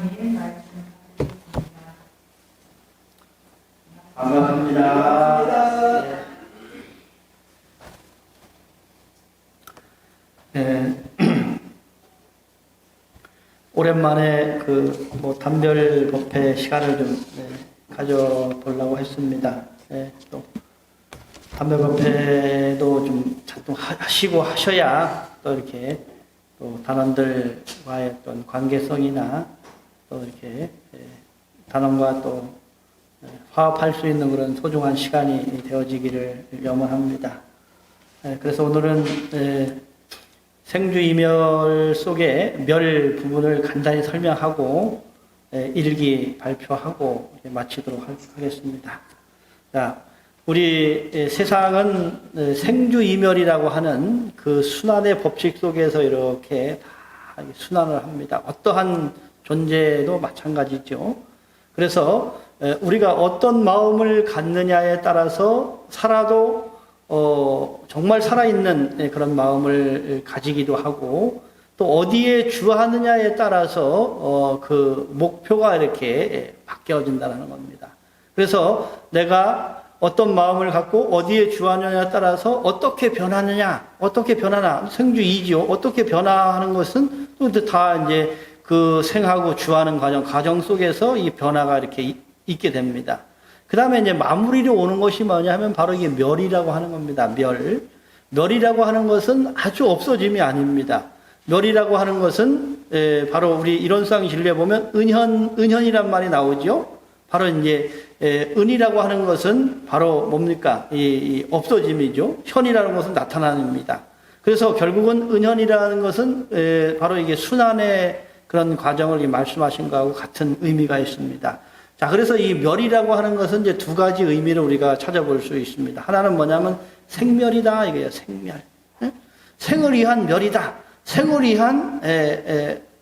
하나님 말씀 듣겠습니다. 반갑습니다. 오랜만에 단별 법회 시간을 좀 가져보려고 했습니다. 또 단별 법회도 좀 자꾸 하시고 하셔야 또 이렇게 또 단원들과의 어떤 관계성이나 또 이렇게 단원과 또 화합할 수 있는 그런 소중한 시간이 되어지기를 염원합니다. 그래서 오늘은 생주이멸 속의 멸 부분을 간단히 설명하고 일기 발표하고 마치도록 하겠습니다. 자, 우리 세상은 생주이멸이라고 하는 그 순환의 법칙 속에서 이렇게 다 순환을 합니다. 어떠한 존재도 마찬가지죠. 그래서 우리가 어떤 마음을 갖느냐에 따라서 살아도 정말 살아있는 그런 마음을 가지기도 하고 또 어디에 주하느냐에 따라서 그 목표가 이렇게 바뀌어진다는 겁니다. 그래서 내가 어떤 마음을 갖고 어디에 주하느냐에 따라서 어떻게 변하느냐, 어떻게 변하나, 생주이지요. 어떻게 변화하는 것은 또 다 이제 그 생하고 주하는 과정 속에서 이 변화가 이렇게 있게 됩니다. 그 다음에 이제 마무리로 오는 것이 뭐냐 하면 바로 이게 멸이라고 하는 겁니다. 멸이라고 하는 것은 아주 없어짐이 아닙니다. 멸이라고 하는 것은 바로 우리 이론상 진리에 보면 은현이란 말이 나오죠. 바로 이제 은이라고 하는 것은 바로 뭡니까? 이 없어짐이죠. 현이라는 것은 나타남입니다. 그래서 결국은 은현이라는 것은 바로 이게 순환의 그런 과정을 말씀하신 것하고 같은 의미가 있습니다. 자, 그래서 이 멸이라고 하는 것은 이제 두 가지 의미를 우리가 찾아볼 수 있습니다. 하나는 뭐냐면 생멸이다, 이거예요. 생멸. 생을 위한 멸이다. 생을 위한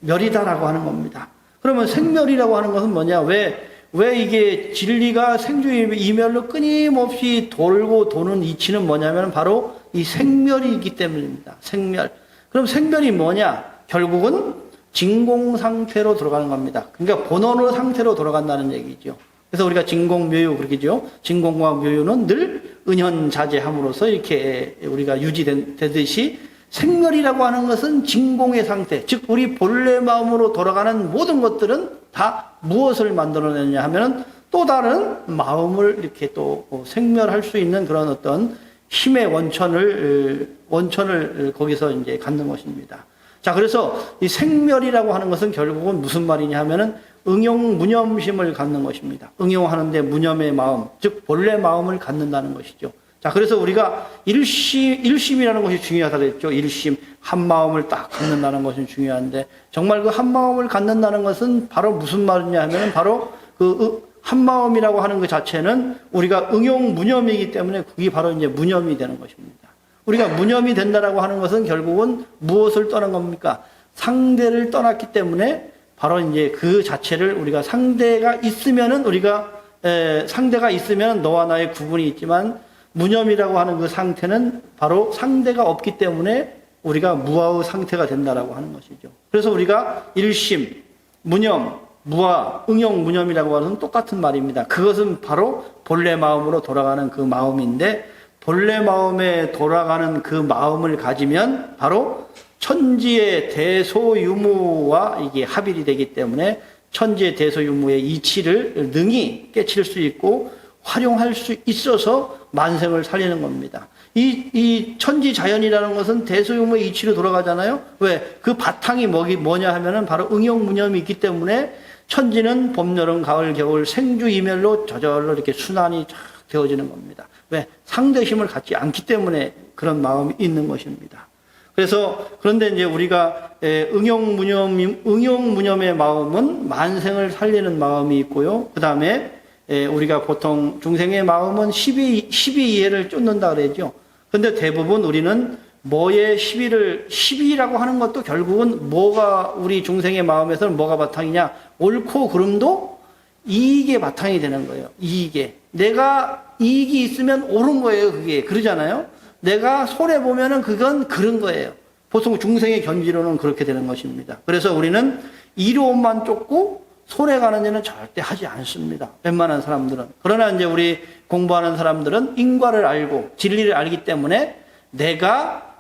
멸이다라고 하는 겁니다. 그러면 생멸이라고 하는 것은 뭐냐? 왜 이게 진리가 생주이멸로 끊임없이 돌고 도는 이치는 뭐냐면 바로 이 생멸이기 때문입니다. 생멸. 그럼 생멸이 뭐냐? 결국은 진공 상태로 들어가는 겁니다. 그러니까 본원의 상태로 돌아간다는 얘기죠. 그래서 우리가 진공묘유 그러겠죠. 진공과 묘유는 늘 은현자재함으로써 이렇게 우리가 유지되듯이 생멸이라고 하는 것은 진공의 상태, 즉 우리 본래 마음으로 돌아가는 모든 것들은 다 무엇을 만들어내냐 하면은 또 다른 마음을 이렇게 또 생멸할 수 있는 그런 어떤 힘의 원천을 거기서 이제 갖는 것입니다. 자, 그래서 이 생멸이라고 하는 것은 결국은 무슨 말이냐 하면은 응용-무념심을 갖는 것입니다. 응용하는데 무념의 마음, 즉 본래 마음을 갖는다는 것이죠. 자, 그래서 우리가 일심이라는 것이 중요하다 그랬죠. 일심, 한 마음을 딱 갖는다는 것은 중요한데 정말 그 한 마음을 갖는다는 것은 바로 무슨 말이냐 하면은 바로 그 한 마음이라고 하는 것 자체는 우리가 응용-무념이기 때문에 그게 바로 이제 무념이 되는 것입니다. 우리가 무념이 된다라고 하는 것은 결국은 무엇을 떠난 겁니까? 상대를 떠났기 때문에 바로 이제 그 자체를 우리가 상대가 있으면은 상대가 있으면 너와 나의 구분이 있지만 무념이라고 하는 그 상태는 바로 상대가 없기 때문에 우리가 무아의 상태가 된다라고 하는 것이죠. 그래서 우리가 일심, 무념, 무아, 응용, 무념이라고 하는 똑같은 말입니다. 그것은 바로 본래 마음으로 돌아가는 그 마음인데 본래 마음에 돌아가는 그 마음을 가지면 바로 천지의 대소유무와 이게 합일이 되기 때문에 천지의 대소유무의 이치를 능히 깨칠 수 있고 활용할 수 있어서 만생을 살리는 겁니다. 이 천지자연이라는 것은 대소유무의 이치로 돌아가잖아요. 왜? 그 바탕이 뭐냐 하면은 바로 응용무념이 있기 때문에 천지는 봄, 여름, 가을, 겨울 생주이멸로 저절로 이렇게 순환이 쫙 되어지는 겁니다. 왜? 상대심을 갖지 않기 때문에 그런 마음이 있는 것입니다. 그런데 이제 우리가 응용무념의 마음은 만생을 살리는 마음이 있고요. 그 다음에 우리가 보통 중생의 마음은 12이해를 쫓는다 그러죠. 근데 대부분 우리는 뭐의 12라고 하는 것도 결국은 뭐가 우리 중생의 마음에서는 뭐가 바탕이냐? 옳고 그름도 이익의 바탕이 되는 거예요. 이익에. 내가 이익이 있으면 옳은 거예요, 그게. 그러잖아요? 내가 손해보면은 그건 그런 거예요. 보통 중생의 견지로는 그렇게 되는 것입니다. 그래서 우리는 이로움만 쫓고 손해가는 일은 절대 하지 않습니다. 웬만한 사람들은. 그러나 이제 우리 공부하는 사람들은 인과를 알고 진리를 알기 때문에 내가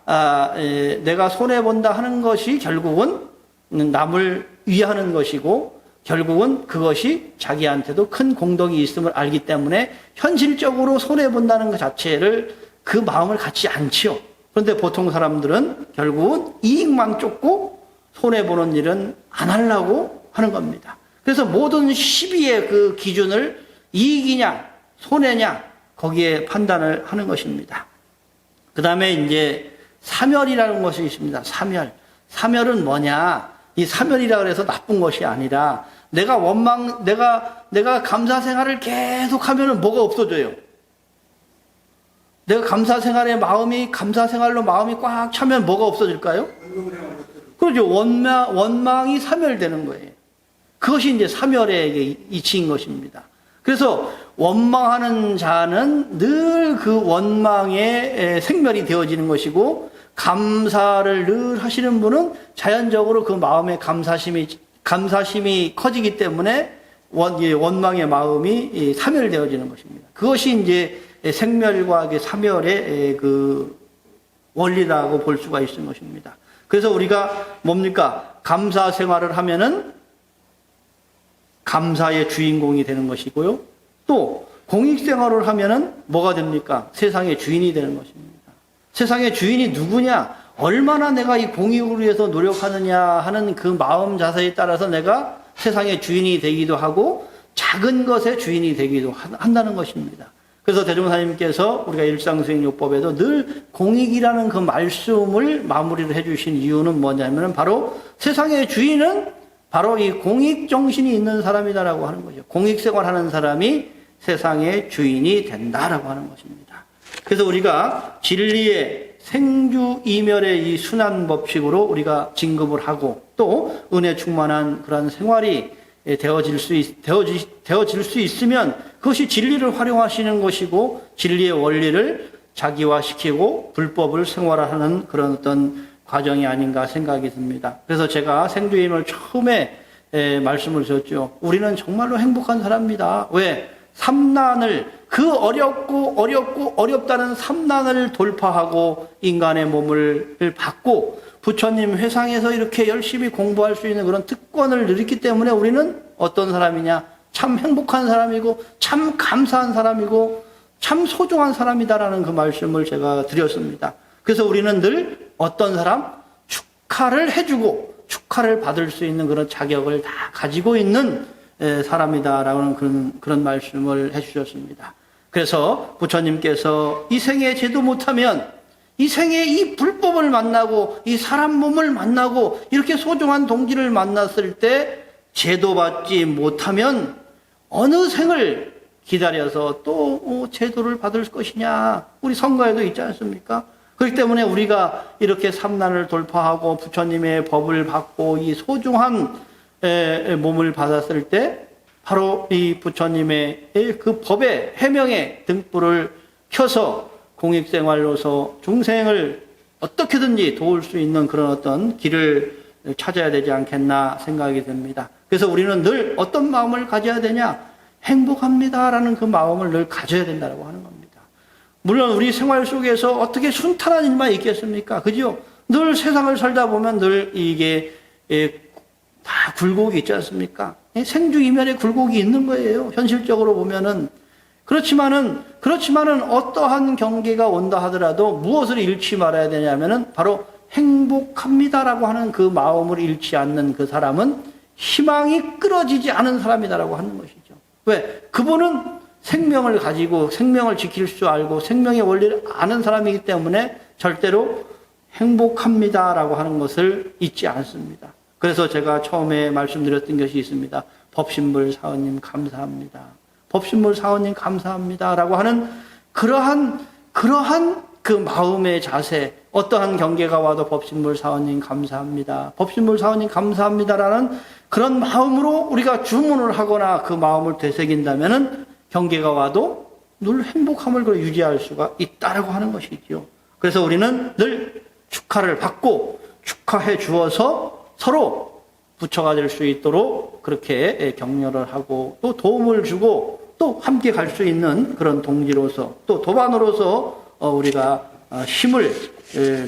손해본다 하는 것이 결국은 남을 위하는 것이고 결국은 그것이 자기한테도 큰 공덕이 있음을 알기 때문에 현실적으로 손해본다는 것 자체를 그 마음을 갖지 않지요. 그런데 보통 사람들은 결국은 이익만 쫓고 손해보는 일은 안 하려고 하는 겁니다. 그래서 모든 시비의 그 기준을 이익이냐 손해냐 거기에 판단을 하는 것입니다. 그 다음에 이제 사멸이라는 것이 있습니다. 사멸은 뭐냐? 이 사멸이라 그래서 나쁜 것이 아니라 내가 감사 생활을 계속 하면은 뭐가 없어져요? 내가 감사 생활로 마음이 꽉 차면 뭐가 없어질까요? 그렇죠. 원망이 사멸되는 거예요. 그것이 이제 사멸의 이치인 것입니다. 그래서 원망하는 자는 늘 그 원망의 생멸이 되어지는 것이고 감사를 늘 하시는 분은 자연적으로 그 마음의 감사심이 커지기 때문에 원망의 마음이 사멸되어지는 것입니다. 그것이 이제 생멸과 사멸의 그 원리라고 볼 수가 있는 것입니다. 그래서 우리가 뭡니까? 감사 생활을 하면은 감사의 주인공이 되는 것이고요. 또 공익 생활을 하면은 뭐가 됩니까? 세상의 주인이 되는 것입니다. 세상의 주인이 누구냐? 얼마나 내가 이 공익을 위해서 노력하느냐 하는 그 마음 자세에 따라서 내가 세상의 주인이 되기도 하고 작은 것의 주인이 되기도 한다는 것입니다. 그래서 대종사님께서 우리가 일상수행요법에도 늘 공익이라는 그 말씀을 마무리를 해주신 이유는 뭐냐면 바로 세상의 주인은 바로 이 공익정신이 있는 사람이다라고 하는 거죠. 공익생활하는 사람이 세상의 주인이 된다라고 하는 것입니다. 그래서 우리가 진리의 생주이멸의 이 순환 법칙으로 우리가 진급을 하고 또 은혜 충만한 그런 생활이 되어질 수 있으면 그것이 진리를 활용하시는 것이고 진리의 원리를 자기화시키고 불법을 생활하는 그런 어떤 과정이 아닌가 생각이 듭니다. 그래서 제가 생주임을 처음에 말씀을 드렸죠. 우리는 정말로 행복한 사람입니다. 왜? 삼난을 그 어렵다는 삼난을 돌파하고 인간의 몸을 받고 부처님 회상에서 이렇게 열심히 공부할 수 있는 그런 특권을 누렸기 때문에 우리는 어떤 사람이냐? 참 행복한 사람이고 참 감사한 사람이고 참 소중한 사람이다라는 그 말씀을 제가 드렸습니다. 그래서 우리는 늘 어떤 사람? 축하를 해주고 축하를 받을 수 있는 그런 자격을 다 가지고 있는 사람이다라는 그런 말씀을 해주셨습니다. 그래서 부처님께서 이 생에 제도 못하면 이 생에 이 불법을 만나고 이 사람 몸을 만나고 이렇게 소중한 동지를 만났을 때 제도받지 못하면 어느 생을 기다려서 또 제도를 받을 것이냐. 우리 성가에도 있지 않습니까? 그렇기 때문에 우리가 이렇게 삼난을 돌파하고 부처님의 법을 받고 이 소중한 몸을 받았을 때 바로 이 부처님의 그 법의 해명의 등불을 켜서 공익생활로서 중생을 어떻게든지 도울 수 있는 그런 어떤 길을 찾아야 되지 않겠나 생각이 듭니다. 그래서 우리는 늘 어떤 마음을 가져야 되냐? 행복합니다라는 그 마음을 늘 가져야 된다고 하는 겁니다. 물론 우리 생활 속에서 어떻게 순탄한 일만 있겠습니까? 그죠? 늘 세상을 살다 보면 늘 이게 다 굴곡이 있지 않습니까? 생주이면에 굴곡이 있는 거예요. 현실적으로 보면은. 그렇지만은 어떠한 경계가 온다 하더라도 무엇을 잃지 말아야 되냐면은 바로 행복합니다라고 하는 그 마음을 잃지 않는 그 사람은 희망이 끊어지지 않은 사람이다라고 하는 것이죠. 왜? 그분은 생명을 가지고 생명을 지킬 줄 알고 생명의 원리를 아는 사람이기 때문에 절대로 행복합니다라고 하는 것을 잊지 않습니다. 그래서 제가 처음에 말씀드렸던 것이 있습니다. 법신불 사원님 감사합니다. 법신불 사원님 감사합니다라고 하는 그러한 그 마음의 자세, 어떠한 경계가 와도 법신불 사원님 감사합니다. 법신불 사원님 감사합니다라는 그런 마음으로 우리가 주문을 하거나 그 마음을 되새긴다면은 경계가 와도 늘 행복함을 유지할 수가 있다라고 하는 것이죠. 그래서 우리는 늘 축하를 받고 축하해 주어서 서로 부처가 될 수 있도록 그렇게 격려를 하고 또 도움을 주고 또 함께 갈 수 있는 그런 동지로서 또 도반으로서 우리가 힘을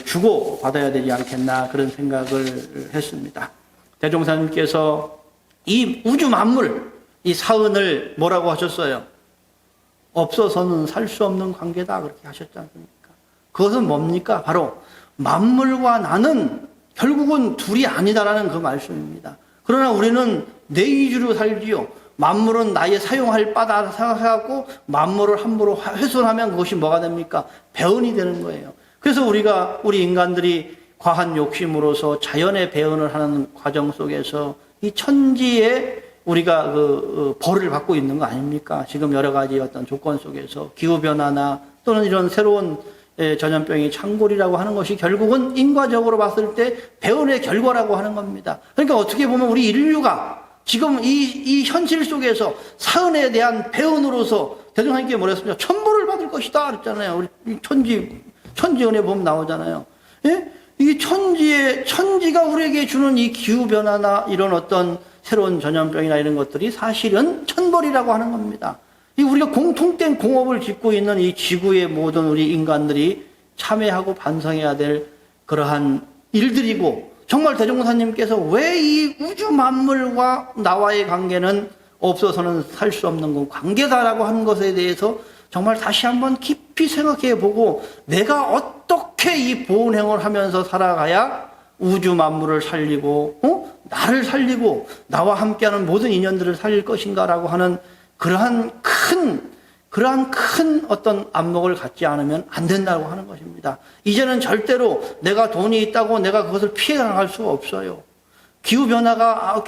주고 받아야 되지 않겠나 그런 생각을 했습니다. 대종사님께서 이 우주 만물, 이 사은을 뭐라고 하셨어요? 없어서는 살 수 없는 관계다 그렇게 하셨지 않습니까? 그것은 뭡니까? 바로 만물과 나는 결국은 둘이 아니다라는 그 말씀입니다. 그러나 우리는 내 위주로 살지요. 만물은 나의 사용할 바다 생각해갖고 만물을 함부로 훼손하면 그것이 뭐가 됩니까? 배은이 되는 거예요. 그래서 우리 인간들이 과한 욕심으로서 자연의 배은을 하는 과정 속에서 이 천지에 우리가 벌을 받고 있는 거 아닙니까? 지금 여러 가지 어떤 조건 속에서 기후변화나 또는 이런 새로운 전염병이 창궐이라고 하는 것이 결국은 인과적으로 봤을 때 배은의 결과라고 하는 겁니다. 그러니까 어떻게 보면 우리 인류가 지금 이 현실 속에서 사은에 대한 배은으로서 대종사님께 뭐라 했습니까? 천벌을 받을 것이다 그랬잖아요. 우리 천지연에 보면 나오잖아요. 예? 이 천지가 우리에게 주는 이 기후변화나 이런 어떤 새로운 전염병이나 이런 것들이 사실은 천벌이라고 하는 겁니다. 이 우리가 공통된 공업을 짓고 있는 이 지구의 모든 우리 인간들이 참회하고 반성해야 될 그러한 일들이고 정말 대종사님께서 왜 이 우주 만물과 나와의 관계는 없어서는 살 수 없는 건 관계다라고 하는 것에 대해서 정말 다시 한번 깊이 생각해 보고 내가 어떻게 이 보온행을 하면서 살아가야 우주 만물을 살리고 나를 살리고 나와 함께하는 모든 인연들을 살릴 것인가라고 하는 그러한 큰 어떤 안목을 갖지 않으면 안 된다고 하는 것입니다. 이제는 절대로 내가 돈이 있다고 내가 그것을 피해 나갈 수가 없어요. 기후변화가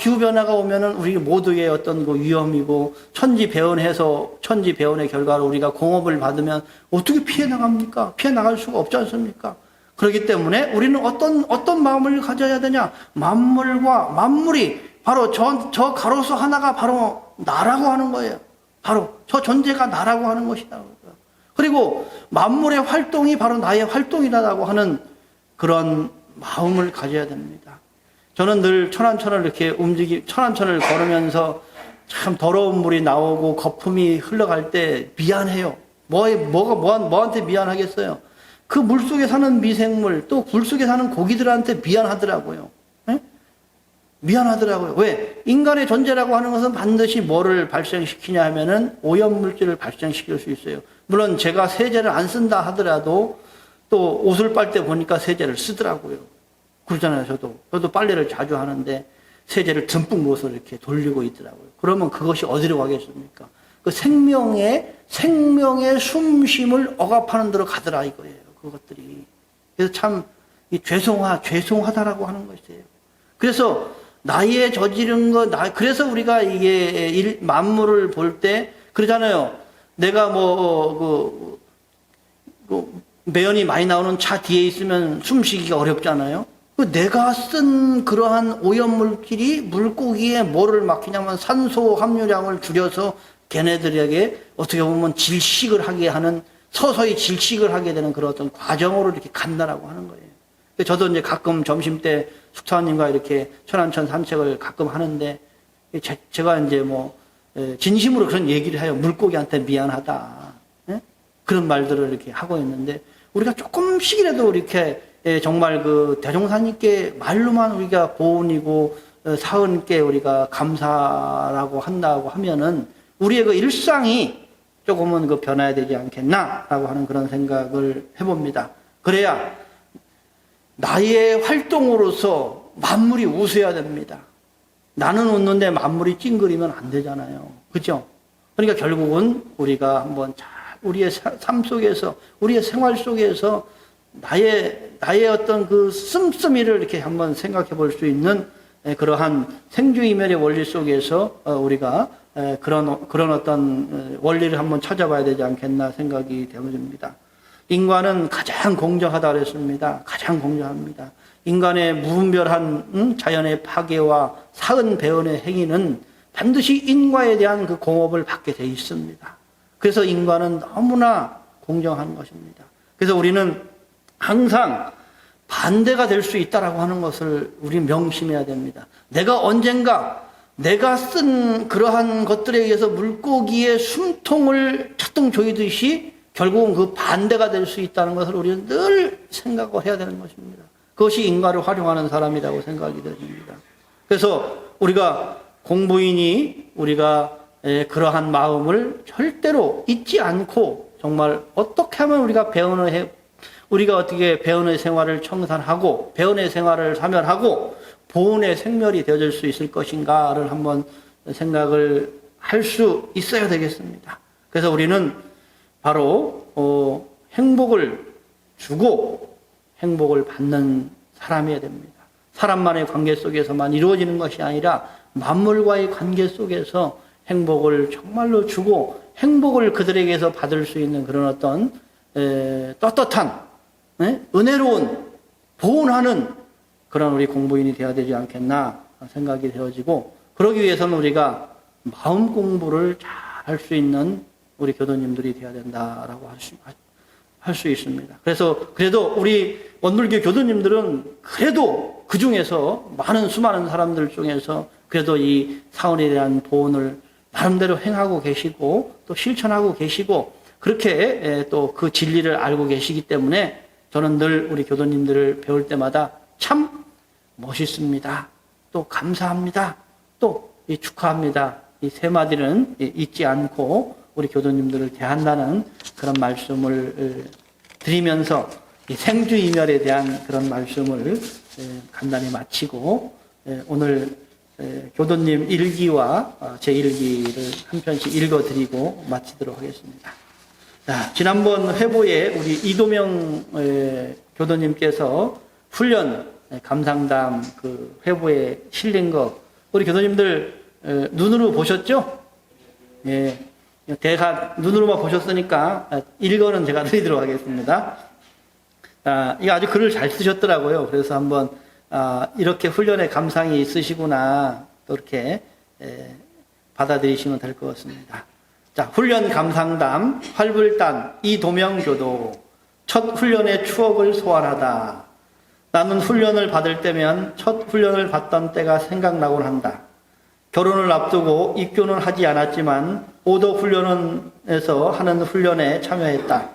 오면은 우리 모두의 어떤 그 위험이고 천지 배운의 결과로 우리가 공업을 받으면 어떻게 피해 나갑니까? 피해 나갈 수가 없지 않습니까? 그렇기 때문에 우리는 어떤 마음을 가져야 되냐? 만물이 바로 저 가로수 하나가 바로 나라고 하는 거예요. 바로 저 존재가 나라고 하는 것이다. 그리고 만물의 활동이 바로 나의 활동이라고 하는 그런 마음을 가져야 됩니다. 저는 늘 천안천을 천안천을 걸으면서 참 더러운 물이 나오고 거품이 흘러갈 때 미안해요. 뭐한테 미안하겠어요? 그 물 속에 사는 미생물, 또 굴 속에 사는 고기들한테 미안하더라고요. 네? 미안하더라고요. 왜? 인간의 존재라고 하는 것은 반드시 뭐를 발생시키냐 하면은 오염물질을 발생시킬 수 있어요. 물론 제가 세제를 안 쓴다 하더라도 또 옷을 빨 때 보니까 세제를 쓰더라고요. 그러잖아요, 저도 빨래를 자주 하는데 세제를 듬뿍 넣어서 이렇게 돌리고 있더라고요. 그러면 그것이 어디로 가겠습니까? 그 생명의 숨쉼을 억압하는 데로 가더라 이거예요, 그것들이. 그래서 참, 죄송하다라고 하는 것이에요. 그래서 나의 저지른 그래서 우리가 이게 만물을 볼 때, 그러잖아요. 내가 매연이 많이 나오는 차 뒤에 있으면 숨 쉬기가 어렵잖아요. 내가 쓴 그러한 오염물질이 물고기에 뭐를 막히냐면 산소 함유량을 줄여서 걔네들에게 어떻게 보면 질식을 하게 하는, 서서히 질식을 하게 되는 그런 어떤 과정으로 이렇게 간다라고 하는 거예요. 저도 이제 가끔 점심 때 숙사님과 이렇게 천안천 산책을 가끔 하는데 제가 이제 진심으로 그런 얘기를 해요. 물고기한테 미안하다. 예? 그런 말들을 이렇게 하고 있는데 우리가 조금씩이라도 이렇게 정말 그 대종사님께 말로만 우리가 보은이고 사은께 우리가 감사라고 한다고 하면은 우리의 그 일상이 조금은 그 변화해야 되지 않겠나라고 하는 그런 생각을 해봅니다. 그래야 나의 활동으로서 만물이 웃어야 됩니다. 나는 웃는데 만물이 찡그리면 안 되잖아요. 그죠? 그러니까 결국은 우리가 한번 우리의 삶 속에서, 우리의 생활 속에서 나의 어떤 그 씀씀이를 이렇게 한번 생각해 볼 수 있는 그러한 생주이멸의 원리 속에서 우리가 그런 어떤 원리를 한번 찾아봐야 되지 않겠나 생각이 되어집니다. 인간은 가장 공정하다 그랬습니다. 가장 공정합니다. 인간의 무분별한 자연의 파괴와 사은 배은의 행위는 반드시 인과에 대한 그 공업을 받게 돼 있습니다. 그래서 인간은 너무나 공정한 것입니다. 그래서 우리는 항상 반대가 될 수 있다라고 하는 것을 우리 명심해야 됩니다. 내가 언젠가 내가 쓴 그러한 것들에 의해서 물고기의 숨통을 차통 조이듯이 결국은 그 반대가 될 수 있다는 것을 우리는 늘 생각을 해야 되는 것입니다. 그것이 인과를 활용하는 사람이라고 생각이 됩니다. 그래서 우리가 공부인이 우리가 그러한 마음을 절대로 잊지 않고 정말 어떻게 하면 우리가 어떻게 배운의 생활을 청산하고 배운의 생활을 사멸하고 보은의 생멸이 되어질 수 있을 것인가를 한번 생각을 할 수 있어야 되겠습니다. 그래서 우리는 바로 행복을 주고 행복을 받는 사람이어야 됩니다. 사람만의 관계 속에서만 이루어지는 것이 아니라 만물과의 관계 속에서 행복을 정말로 주고 행복을 그들에게서 받을 수 있는 그런 어떤 떳떳한 은혜로운 보온하는 그런 우리 공부인이 되어야 되지 않겠나 생각이 되어지고, 그러기 위해서는 우리가 마음 공부를 잘 할 수 있는 우리 교도님들이 되어야 된다라고 할 수 있습니다. 그래도 우리 원불교 교도님들은 그래도 그 중에서 수많은 사람들 중에서 그래도 이 사원에 대한 보온을 나름대로 행하고 계시고 또 실천하고 계시고 그렇게 또 그 진리를 알고 계시기 때문에 저는 늘 우리 교도님들을 배울 때마다 참 멋있습니다. 또 감사합니다. 또 축하합니다. 이 세 마디는 잊지 않고 우리 교도님들을 대한다는 그런 말씀을 드리면서 이 생주이멸에 대한 그런 말씀을 간단히 마치고 오늘 교도님 일기와 제 일기를 한 편씩 읽어드리고 마치도록 하겠습니다. 자, 지난번 회보에 우리 이도명 교도님께서 훈련 감상담 그 회보에 실린 거 우리 교도님들 눈으로 보셨죠? 예, 대가 눈으로만 보셨으니까 읽어는 제가 드리도록 하겠습니다. 이거 아주 글을 잘 쓰셨더라고요. 그래서 한번 이렇게 훈련의 감상이 있으시구나 또 이렇게 받아들이시면 될 것 같습니다. 자, 훈련 감상담 활불단 이도명교도 첫 훈련의 추억을 소환하다. 나는 훈련을 받을 때면 첫 훈련을 받던 때가 생각나곤 한다. 결혼을 앞두고 입교는 하지 않았지만 오도 훈련원에서 하는 훈련에 참여했다.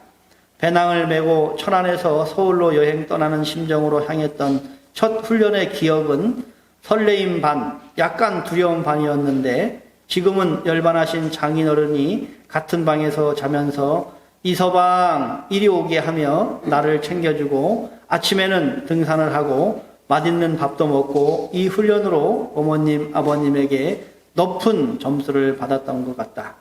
배낭을 메고 천안에서 서울로 여행 떠나는 심정으로 향했던 첫 훈련의 기억은 설레임 반, 약간 두려움 반이었는데 지금은 열반하신 장인어른이 같은 방에서 자면서 이서방 이리 오게 하며 나를 챙겨주고 아침에는 등산을 하고 맛있는 밥도 먹고 이 훈련으로 어머님, 아버님에게 높은 점수를 받았던 것 같다.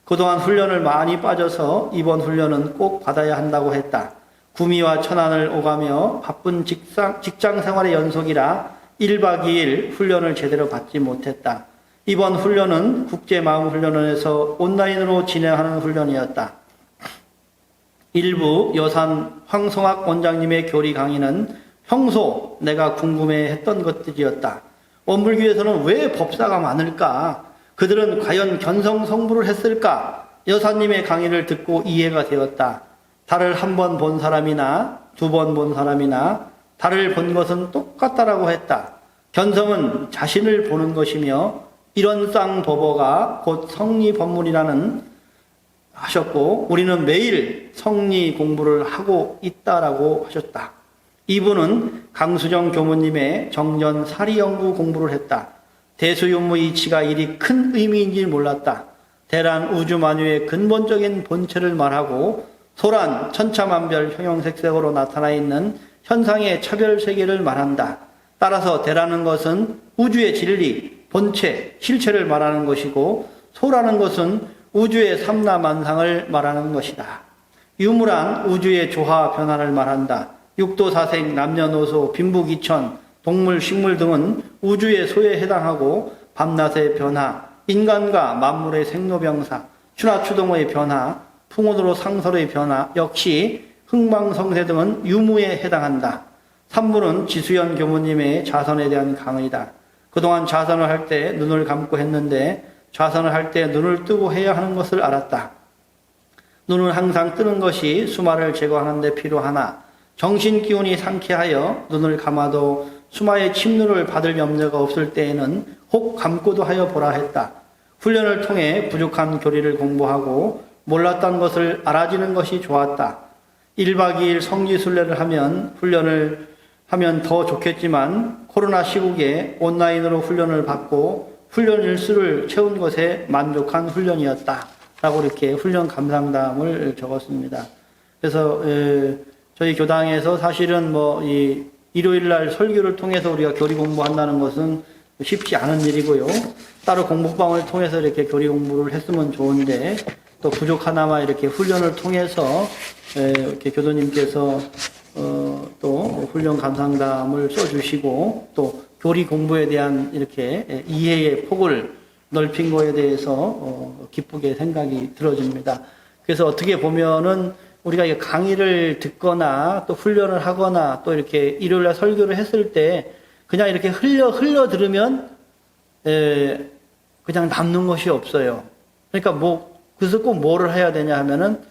그동안 훈련을 많이 빠져서 이번 훈련은 꼭 받아야 한다고 했다. 구미와 천안을 오가며 바쁜 직장 생활의 연속이라 1박 2일 훈련을 제대로 받지 못했다. 이번 훈련은 국제마음훈련원에서 온라인으로 진행하는 훈련이었다. 일부 여산 황성학 원장님의 교리 강의는 평소 내가 궁금해했던 것들이었다. 원불교에서는 왜 법사가 많을까? 그들은 과연 견성성불을 했을까? 여사님의 강의를 듣고 이해가 되었다. 달을 한 번 본 사람이나 두 번 본 사람이나 달을 본 것은 똑같다라고 했다. 견성은 자신을 보는 것이며 이런 쌍도보가 곧 성리법문이라는 하셨고 우리는 매일 성리 공부를 하고 있다라고 하셨다. 이분은 강수정 교무님의 정전 사리연구 공부를 했다. 대수윤무 이치가 이리 큰 의미인지 몰랐다. 대란 우주만유의 근본적인 본체를 말하고 소란 천차만별 형형색색으로 나타나 있는 현상의 차별세계를 말한다. 따라서 대라는 것은 우주의 진리, 본체, 실체를 말하는 것이고 소라는 것은 우주의 삼라만상을 말하는 것이다. 유무란 우주의 조화 변화를 말한다. 육도사생, 남녀노소, 빈부귀천, 동물, 식물 등은 우주의 소에 해당하고 밤낮의 변화, 인간과 만물의 생로병사, 추나추동의 변화, 풍운으로 상설의 변화, 역시 흥망성쇠 등은 유무에 해당한다. 3부는 지수연 교무님의 자선에 대한 강의다. 그동안 자선을 할 때 눈을 감고 했는데 자선을 할 때 눈을 뜨고 해야 하는 것을 알았다. 눈은 항상 뜨는 것이 수마를 제거하는 데 필요하나 정신 기운이 상쾌하여 눈을 감아도 수마의 침노를 받을 염려가 없을 때에는 혹 감고도 하여 보라 했다. 훈련을 통해 부족한 교리를 공부하고 몰랐던 것을 알아지는 것이 좋았다. 1박 2일 성지순례를 하면 훈련을 하면 더 좋겠지만 코로나 시국에 온라인으로 훈련을 받고 훈련 일수를 채운 것에 만족한 훈련이었다. 라고 이렇게 훈련 감상담을 적었습니다. 그래서 저희 교당에서 사실은 이 일요일날 설교를 통해서 우리가 교리 공부한다는 것은 쉽지 않은 일이고요. 따로 공부방을 통해서 이렇게 교리 공부를 했으면 좋은데 또 부족하나마 이렇게 훈련을 통해서 이렇게 교도님께서 또 훈련 감상담을 써주시고 또 교리 공부에 대한 이렇게 이해의 폭을 넓힌 거에 대해서 기쁘게 생각이 들어집니다. 그래서 어떻게 보면은 우리가 강의를 듣거나 또 훈련을 하거나 또 이렇게 일요일날 설교를 했을 때 그냥 이렇게 흘려 들으면 그냥 남는 것이 없어요. 그러니까 그래서 꼭 뭐를 해야 되냐 하면은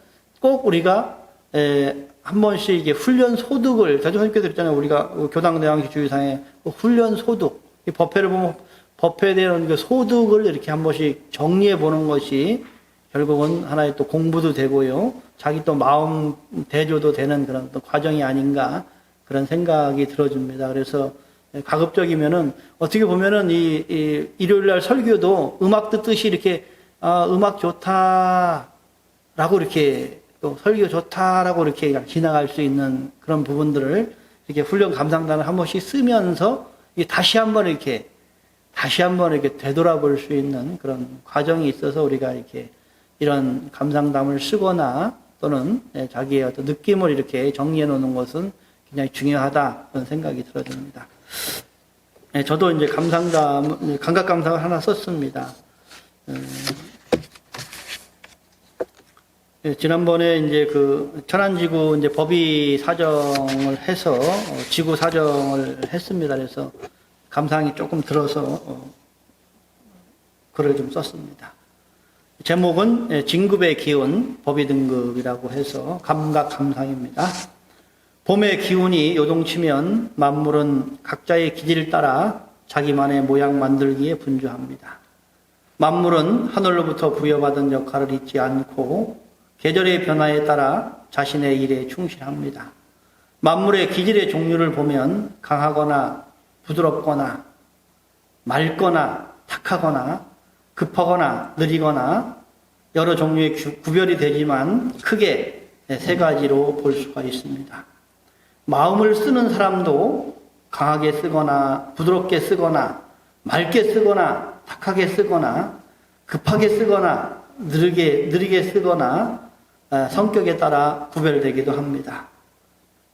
꼭 우리가 한 번씩 이게 훈련 소득을 대통령께서 그랬잖아요. 우리가 교당대항시 주의사항에 훈련 소득 이 법회를 보면 법회에 대한 그 소득을 이렇게 한 번씩 정리해 보는 것이 결국은 하나의 또 공부도 되고요. 자기 또 마음 대조도 되는 그런 또 과정이 아닌가 그런 생각이 들어집니다. 그래서 가급적이면은 어떻게 보면은 이 일요일날 설교도 음악 듣듯이 이렇게 음악 좋다라고 이렇게 또 설교 좋다라고 이렇게 지나갈 수 있는 그런 부분들을 이렇게 훈련 감상단을 한 번씩 쓰면서 다시 한번 이렇게 되돌아볼 수 있는 그런 과정이 있어서 우리가 이렇게 이런 감상담을 쓰거나 또는 자기의 어떤 느낌을 이렇게 정리해 놓는 것은 굉장히 중요하다 그런 생각이 들어집니다. 저도 이제 감각 감상을 하나 썼습니다. 지난번에 이제 그 천안지구 이제 법의 사정을 해서 지구 사정을 했습니다. 그래서 감상이 조금 들어서 글을 좀 썼습니다. 제목은 진급의 기운 법의 등급이라고 해서 감각 감상입니다. 봄의 기운이 요동치면 만물은 각자의 기질을 따라 자기만의 모양 만들기에 분주합니다. 만물은 하늘로부터 부여받은 역할을 잊지 않고 계절의 변화에 따라 자신의 일에 충실합니다. 만물의 기질의 종류를 보면 강하거나 부드럽거나 맑거나 탁하거나 급하거나 느리거나 여러 종류의 구별이 되지만 크게 세 가지로 볼 수가 있습니다. 마음을 쓰는 사람도 강하게 쓰거나 부드럽게 쓰거나 맑게 쓰거나 탁하게 쓰거나 급하게 쓰거나 느리게 쓰거나 성격에 따라 구별되기도 합니다.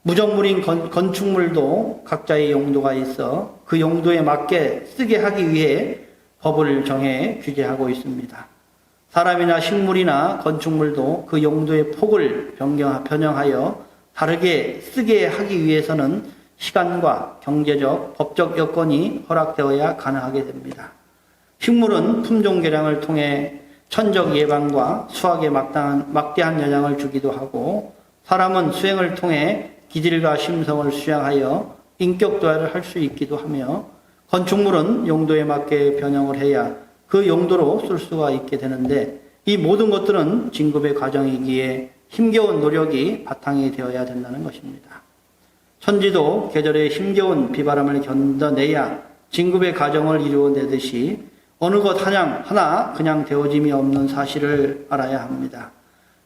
무정물인 건축물도 각자의 용도가 있어 그 용도에 맞게 쓰게 하기 위해 법을 정해 규제하고 있습니다. 사람이나 식물이나 건축물도 그 용도의 폭을 변형하여 다르게 쓰게 하기 위해서는 시간과 경제적, 법적 여건이 허락되어야 가능하게 됩니다. 식물은 품종 개량을 통해 천적 예방과 수확에 막대한 영향을 주기도 하고 사람은 수행을 통해 기질과 심성을 수양하여 인격 도야를 할 수 있기도 하며 건축물은 용도에 맞게 변형을 해야 그 용도로 쓸 수가 있게 되는데 이 모든 것들은 진급의 과정이기에 힘겨운 노력이 바탕이 되어야 된다는 것입니다. 천지도 계절의 힘겨운 비바람을 견뎌내야 진급의 과정을 이루어내듯이 어느 것 하나 그냥 되어짐이 없는 사실을 알아야 합니다.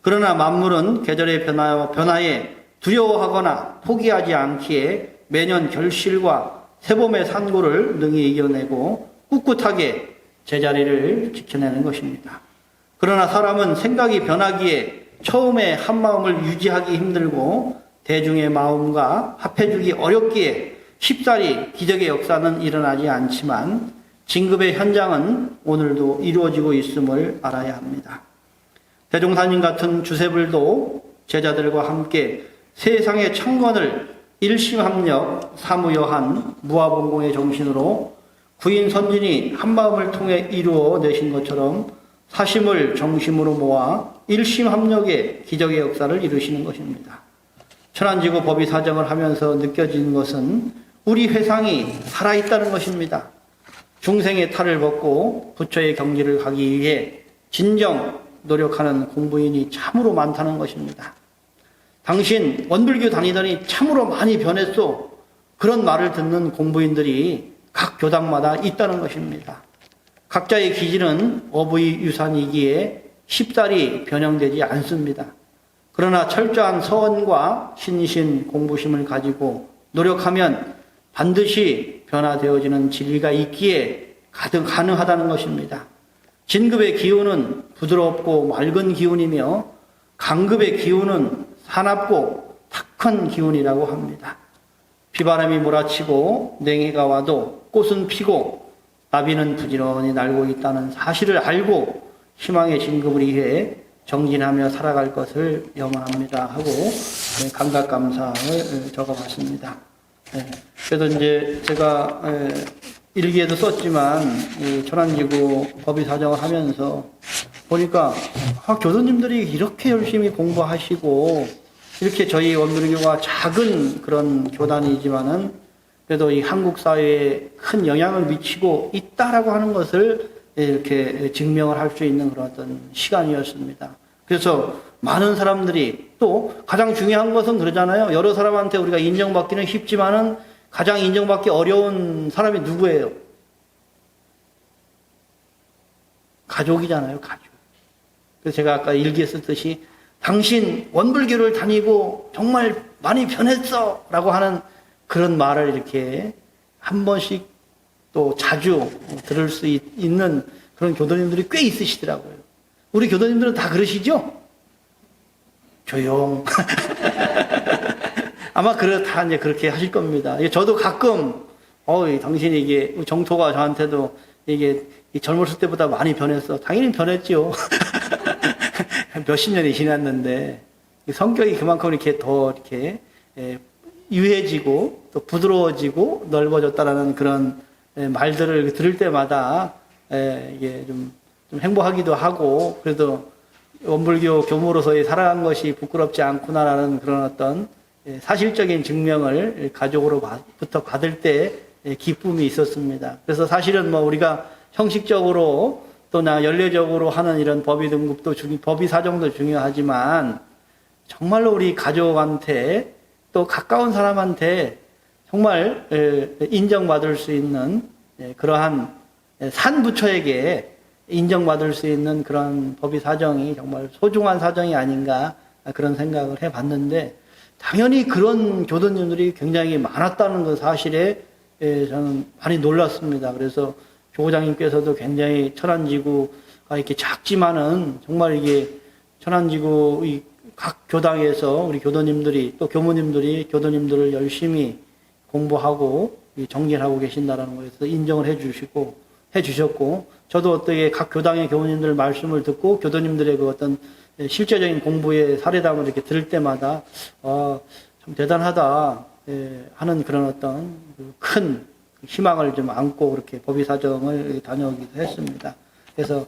그러나 만물은 계절의 변화에 두려워하거나 포기하지 않기에 매년 결실과 새봄의 산고를 능히 이겨내고 꿋꿋하게 제자리를 지켜내는 것입니다. 그러나 사람은 생각이 변하기에 처음에 한마음을 유지하기 힘들고 대중의 마음과 합해주기 어렵기에 쉽사리 기적의 역사는 일어나지 않지만 진급의 현장은 오늘도 이루어지고 있음을 알아야 합니다. 대종사님 같은 주세불도 제자들과 함께 세상의 창건을 일심합력 사무여한 무아봉공의 정신으로 구인 선진이 한마음을 통해 이루어내신 것처럼 사심을 정심으로 모아 일심합력의 기적의 역사를 이루시는 것입니다. 천안지구 법의 사정을 하면서 느껴진 것은 우리 회상이 살아있다는 것입니다. 중생의 탈을 벗고 부처의 경지를 가기 위해 진정 노력하는 공부인이 참으로 많다는 것입니다. 당신 원불교 다니더니 참으로 많이 변했소. 그런 말을 듣는 공부인들이 각 교당마다 있다는 것입니다. 각자의 기질은 어부의 유산이기에 쉽사리 변형되지 않습니다. 그러나 철저한 서원과 신신 공부심을 가지고 노력하면 반드시 변화되어지는 진리가 있기에 가능하다는 것입니다. 진급의 기운은 부드럽고 맑은 기운이며 강급의 기운은 사납고 탁한 기운이라고 합니다. 비바람이 몰아치고 냉해가 와도 꽃은 피고 나비는 부지런히 날고 있다는 사실을 알고 희망의 진급을 위해 정진하며 살아갈 것을 염원합니다 하고 감각감사를 적어봤습니다. 그래서 이제 제가 일기에도 썼지만 천안지구 법의 사정을 하면서 보니까 교수님들이 이렇게 열심히 공부하시고 이렇게 저희 원불교가 작은 그런 교단이지만은 그래도 이 한국 사회에 큰 영향을 미치고 있다라고 하는 것을 이렇게 증명을 할 수 있는 그런 어떤 시간이었습니다. 그래서 많은 사람들이 또 가장 중요한 것은 그러잖아요. 여러 사람한테 우리가 인정받기는 쉽지만은 가장 인정받기 어려운 사람이 누구예요? 가족이잖아요, 가족. 그래서 제가 아까 일기에 썼듯이 당신 원불교를 다니고 정말 많이 변했어 라고 하는 그런 말을 이렇게 한 번씩 또 자주 들을 수 있는 그런 교도님들이 꽤 있으시더라고요. 우리 교도님들은 다 그러시죠? 조용. 아마 다 이제 그렇게 하실 겁니다. 저도 가끔, 당신이 이게, 정토가 저한테도 이게 젊었을 때보다 많이 변했어. 당연히 변했죠. 몇십 년이 지났는데, 성격이 그만큼 이렇게 더 이렇게, 유해지고, 또 부드러워지고, 넓어졌다라는 그런 말들을 들을 때마다, 이게 좀 행복하기도 하고, 그래도 원불교 교무로서의 살아간 것이 부끄럽지 않구나라는 그런 어떤 사실적인 증명을 가족으로부터 받을 때 기쁨이 있었습니다. 그래서 사실은 뭐 우리가 형식적으로 또나 연례적으로 하는 이런 법의 등급도 법의 사정도 중요하지만 정말로 우리 가족한테 또 가까운 사람한테 정말 인정받을 수 있는 그러한 산부처에게 인정받을 수 있는 그런 법의 사정이 정말 소중한 사정이 아닌가 그런 생각을 해봤는데 당연히 그런 교도님들이 굉장히 많았다는 그 사실에 저는 많이 놀랐습니다. 그래서 조고장님께서도 굉장히 천안지구가 이렇게 작지만은 정말 이게 천안지구 각 교당에서 우리 교도님들이 또 교무님들이 교도님들을 열심히 공부하고 정진하고 계신다라는 것에서 인정을 해주셨고 저도 어떻게 각 교당의 교무님들 말씀을 듣고 교도님들의 그 어떤 실제적인 공부의 사례담을 이렇게 들을 때마다 참 대단하다 하는 그런 어떤 큰 희망을 좀 안고 그렇게 법의 사정을 다녀오기도 했습니다. 그래서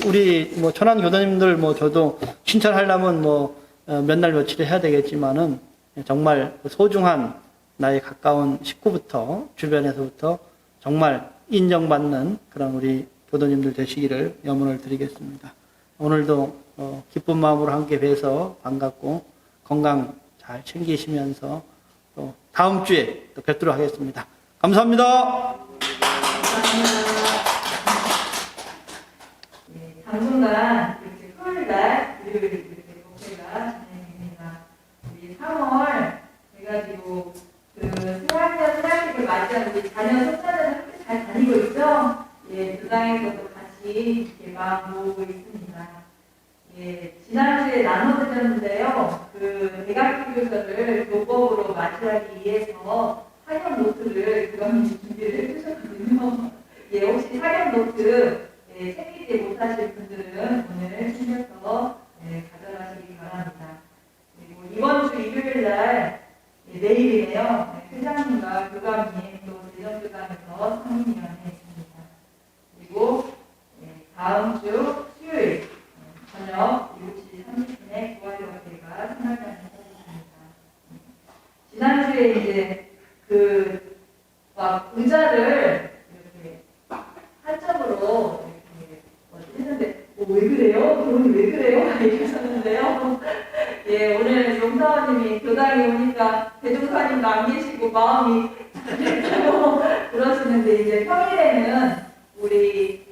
우리 뭐 천안 교도님들 뭐 저도 칭찬하려면 뭐 몇 날 며칠 해야 되겠지만은 정말 소중한 나의 가까운 식구부터 주변에서부터 정말 인정받는 그런 우리 교도님들 되시기를 염원을 드리겠습니다. 오늘도 기쁜 마음으로 함께 뵈서 반갑고 건강 잘 챙기시면서 또 다음 주에 또 뵙도록 하겠습니다. 감사합니다. 네, 당분간 이렇게 토요일날 일요일 이렇게 목회가 진행됩니다. 우리 3월 돼가지고 새학년 새학기를 맞이한 우리 자녀 손자들 학교 잘 다니고 있죠? 예, 교당에서도 같이 이렇게 마음 모으고 있습니다. 예, 지난주에 나눠드렸는데요. 그 대각교교서를 교법으로 마치하기 위해서 사격 노트를 그런 준비를 해주셨거든요. 예, 혹시 사격 노트 챙기지 못하실 분들은 오늘 챙겨서 가져가시기 바랍니다. 그리고 이번 주 일요일 날 내일이네요. 회장님과 교감님 또 재정교당에서 상임위원회 있습니다. 그리고 다음 주 수요일 저녁 7시 30분에 구하려교회가 생활관에 서있습니다. 왜 그래요? 그럼 왜 그래요? 이러셨는데요. 예, 오늘 용사원님이 교당에 오니까 대종사님도 안 계시고 마음이 그러시는데 이제 평일에는 우리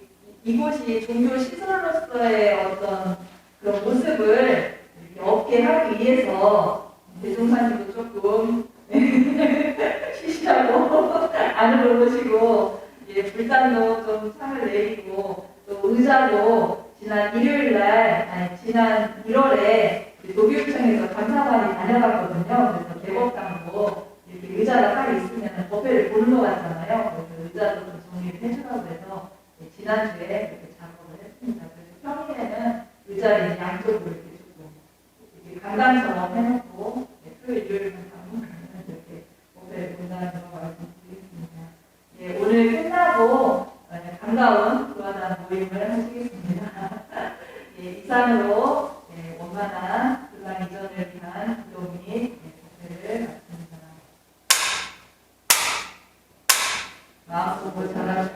이곳이 종교 시설로서의 어떤 그런 모습을 이렇게 없게 하기 위해서 대종사님도 조금 쉬시라고 안으로 오시고 예, 불단도 좀 창을 내리고 또 의자도 지난 지난 1월에 노교육청에서 감사관이 다녀갔거든요. 그래서 대법당도 이렇게 의자가 딱 있으면 법회를 보는 것 같잖아요. 그래서 의자도 좀 정리를 해주라고 해서 지난주에 이렇게 작업을 했습니다. 그래서 평일에는 의자를 양쪽으로 이렇게 조금 이렇게 강당처럼 해놓고 토요일, 일요일만 가면 이렇게 법회를 본다는 거 말씀드리겠습니다. 예, 오늘 끝나고 반가운 교환한 모임을 하시겠습니다. 예, 이상으로 원만한 교당 이전을 위한 기도 및 법회를 마칩니다. 마음속으로 잘하시고